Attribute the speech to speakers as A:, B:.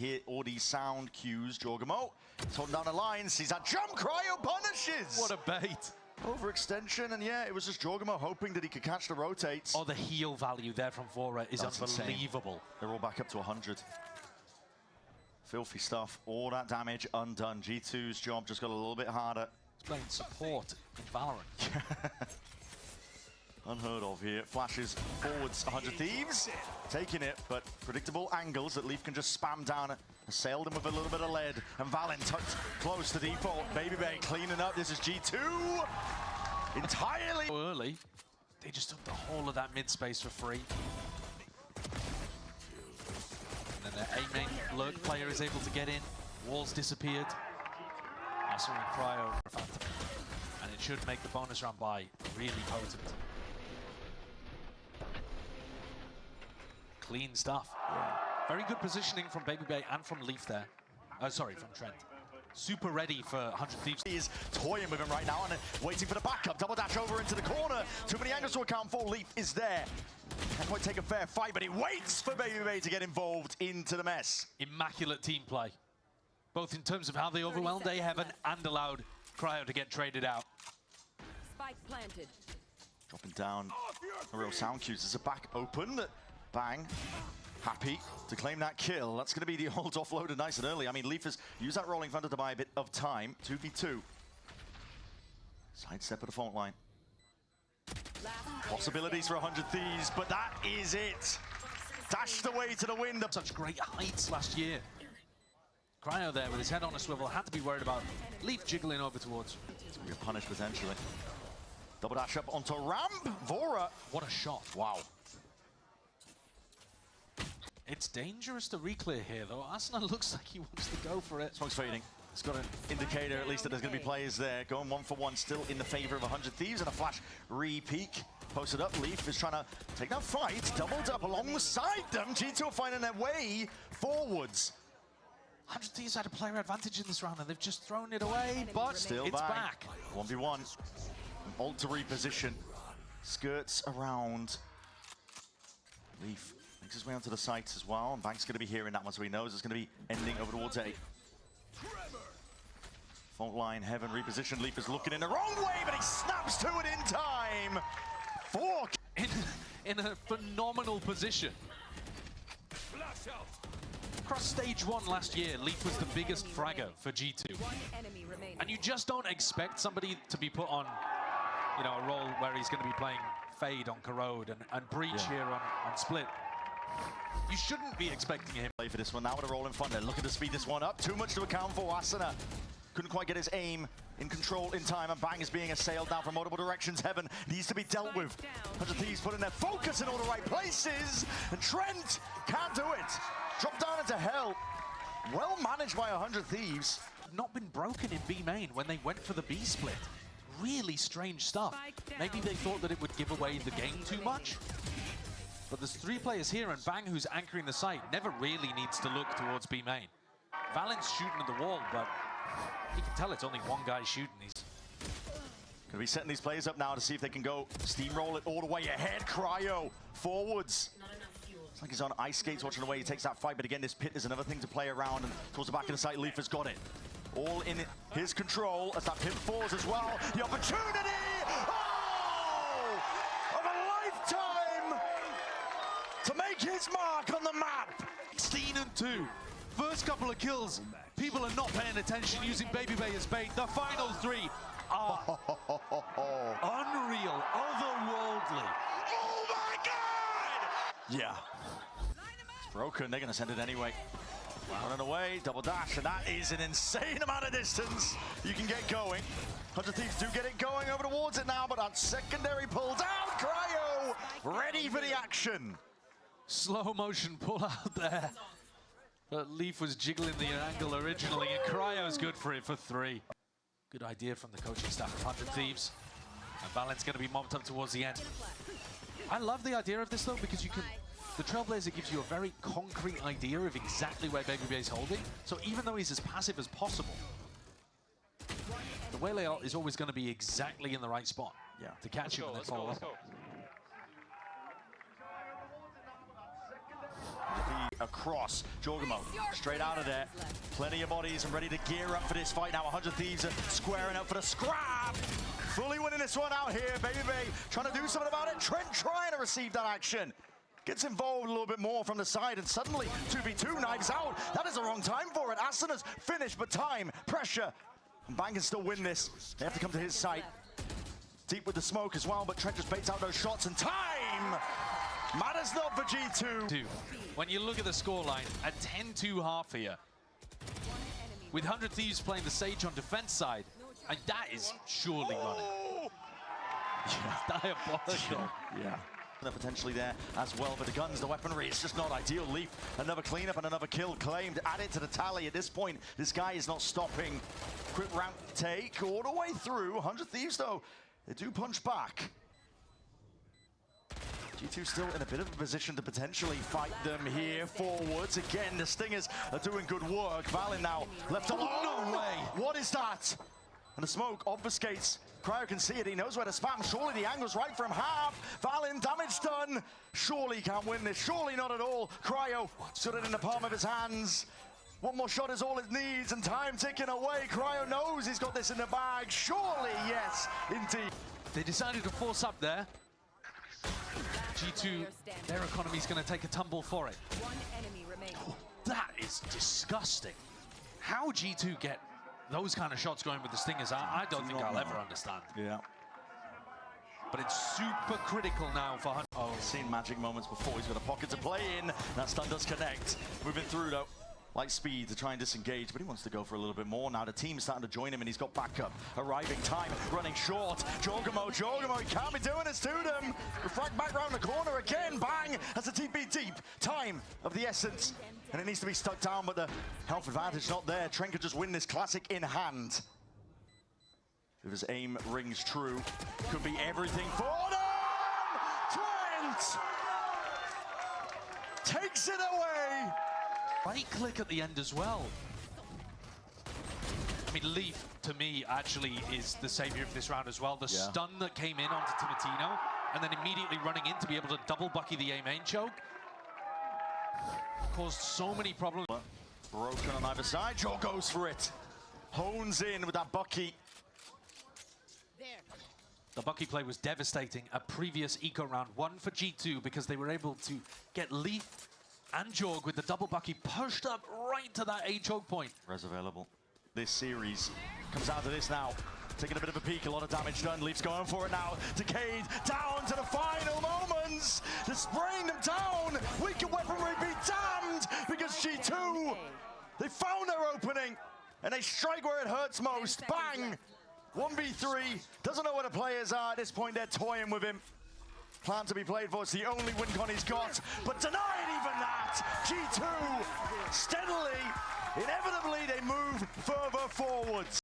A: Hear all these sound cues. Jorgamo holding down the line, sees that jump. Cryo punishes.
B: What a bait.
A: Overextension, and yeah, it was just Jorgamo hoping that he could catch the rotates.
B: Oh, the heal value there from Vora is unbelievable.
A: Insane. They're all back up to 100. Filthy stuff. All that damage undone. G2's job just got a little bit harder.
B: He's playing support in Valorant.
A: Unheard of here. Flashes forwards, 100 Thieves. Taking it, but predictable angles that Leaf can just spam down. Assailed him with a little bit of lead. And Valen tucked close to default. BabyBay cleaning up. This is G2. Entirely
B: early. They just took the whole of that mid space for free. And then their A-main lurk player is able to get in. Walls disappeared. Asa and Cryo. And it should make the bonus round bye really potent. Clean stuff. Yeah. Very good positioning from BabyBay and from Leaf there. Sorry, from Trent. Super ready for 100 Thieves.
A: He is toying with him right now and waiting for the backup. Double dash over into the corner. Too many angles to account for. Leaf is there. Can't quite take a fair fight, but he waits for BabyBay to get involved into the mess.
B: Immaculate team play. Both in terms of how they overwhelmed A-Heaven and allowed Cryo to get traded out.
C: Spike planted.
A: Dropping down a real sound cues. There's a back open. Bang. Happy to claim that kill. That's going to be the ult offloaded nice and early. I mean, Leaf has used that rolling thunder to buy a bit of time. 2v2. Sidestep at the fault line. Possibilities for 100 Thieves, but that is it. Dashed away to the wind.
B: Such great heights last year. Cryo there with his head on a swivel. Had to be worried about Leaf jiggling over towards.
A: It's going to be a punish potentially. Double dash up onto ramp. Vora.
B: What a shot.
A: Wow.
B: It's dangerous to reclear here, though. Asuna looks like he wants to go for it.
A: Smoke's fading. It's got an indicator, at least, that there's going to be players there. Going 1-for-1, still in the favor of 100 Thieves, and a flash re-peek. Posted up, Leaf is trying to take that fight. Doubled up alongside them. G2 are finding their way forwards.
B: 100 Thieves had a player advantage in this round, and they've just thrown it away, but
A: still
B: it's back.
A: 1v1. Ult to reposition. Skirts around. Leaf makes his way onto the sites as well, and Bank's going to be hearing that one, so he knows it's going to be ending over towards A. Fault line, Heaven repositioned. Leaf is looking in the wrong way, but he snaps to it in time. 4
B: in a phenomenal position. Across stage 1 last year, Leaf was the biggest fragger for G2. And you just don't expect somebody to be put on, you know, a role where he's going to be playing Fade on Corrode and Breach here on Split. You shouldn't be expecting him.
A: Play for this one now with a rolling thunder. Looking to speed this one up. Too much to account for. Asuna couldn't quite get his aim in control in time, and Bang is being assailed now from multiple directions. Heaven needs to be dealt with. 100 Thieves putting their focus in all the right places, and Trent can't do it. Drop down into hell. Well managed by 100 Thieves.
B: Not been broken in B main when they went for the B split. Really strange stuff. Maybe they thought that it would give away the game too much. But there's 3 players here, and Bang, who's anchoring the site, never really needs to look towards B main. Valen's shooting at the wall, but you can tell it's only one guy shooting. He's
A: going to be setting these players up now to see if they can go steamroll it all the way ahead. Cryo forwards. It's like he's on ice skates watching the way he takes that fight, but again, this pit is another thing to play around, and towards the back of the site, Leaf has got it. All in his control as that pit falls as well. The opportunity! Oh! Of a lifetime! To make his mark on the map!
B: 16-2. First couple of kills. People are not paying attention, using BabyBay as bait. The final 3 are unreal, otherworldly.
A: Oh my God! Yeah. It's broken. They're going to send it anyway. Running away, double dash, and that is an insane amount of distance you can get going. 100 Thieves do get it going over towards it now, but that secondary pull down. Cryo ready for the action.
B: Slow motion pull out there. But Leaf was jiggling the angle originally, and Cryo's good for it for 3. Good idea from the coaching staff of 100 Thieves. And Valen's going to be mobbed up towards the end. I love the idea of this, though, because you can... The Trailblazer gives you a very concrete idea of exactly where BabyBay is holding. So even though he's as passive as possible, the Waylay ult is always going to be exactly in the right spot to catch him and then follow up.
A: across. Jorgamo straight out of there. Plenty of bodies and ready to gear up for this fight now. 100 Thieves are squaring up for the scrap. Fully winning this one out here, baby. Trying to do something about it. Trent trying to receive that action. Gets involved a little bit more from the side, and suddenly 2v2 knives out. That is the wrong time for it. Asana's finished, but time, pressure. And Bang can still win this. They have to come to his side. Deep with the smoke as well, but Trent just baits out those shots, and time matters not for G2.
B: When you look at the scoreline, a 10-2 half here. With 100 Thieves playing the Sage on defense side, and that is surely running. Yeah, diabolical.
A: Yeah. They're potentially there as well, but the guns, the weaponry, it's just not ideal. Leaf, another cleanup and another kill claimed. Add it to the tally. At this point, this guy is not stopping. Quick ramp take all the way through. 100 Thieves, though, they do punch back. G2 still in a bit of a position to potentially fight them here forwards. Again, the Stingers are doing good work. Valen now left alone.
B: No way.
A: What is that? And the smoke obfuscates. Cryo can see it. He knows where to spam. Surely the angle's right from half. Valen, damage done. Surely he can't win this. Surely not at all. Cryo stood it in the palm of his hands. One more shot is all it needs, and time ticking away. Cryo knows he's got this in the bag. Surely, yes, indeed.
B: They decided to force up there. G2, their economy's going to take a tumble for it.
C: One enemy remaining.
B: That is disgusting. How G2 get those kind of shots going with the Stingers, I don't think I'll ever understand.
A: Yeah.
B: But it's super critical now for Hunt.
A: Oh, seen magic moments before. He's got a pocket to play in. That stun does connect. Moving through, though. Like speed to try and disengage, but he wants to go for a little bit more. Now the team's starting to join him, and he's got backup. Arriving time, running short. Jorgamo, he can't be doing this to them. Refract back round the corner again. Bang, that's a TP deep. Time of the essence, and it needs to be stuck down, but the health advantage not there. Trent could just win this classic in hand. If his aim rings true, could be everything for them. Trent takes it away.
B: Right click at the end as well. I mean, Leaf, to me, actually is the savior of this round as well. The stun that came in onto Timotino, and then immediately running in to be able to double bucky the A-main choke, caused so many problems.
A: Broken on either side. Joe goes for it. Hones in with that bucky.
B: The bucky play was devastating. A previous eco round, one for G2, because they were able to get Leaf and Jorg with the double bucky pushed up right to that A choke point.
A: Res available. This series comes out to this now. Taking a bit of a peek, a lot of damage done. Leaf's going for it now. Decade down to the final moments. They're spraying them down. Weaker weaponry be damned, because G2, they found their opening and they strike where it hurts most. Bang! 1v3. Doesn't know where the players are at this point. They're toying with him. Plan to be played for. It's the only win con he's got, but denied even that. G2 steadily, inevitably, they move further forwards.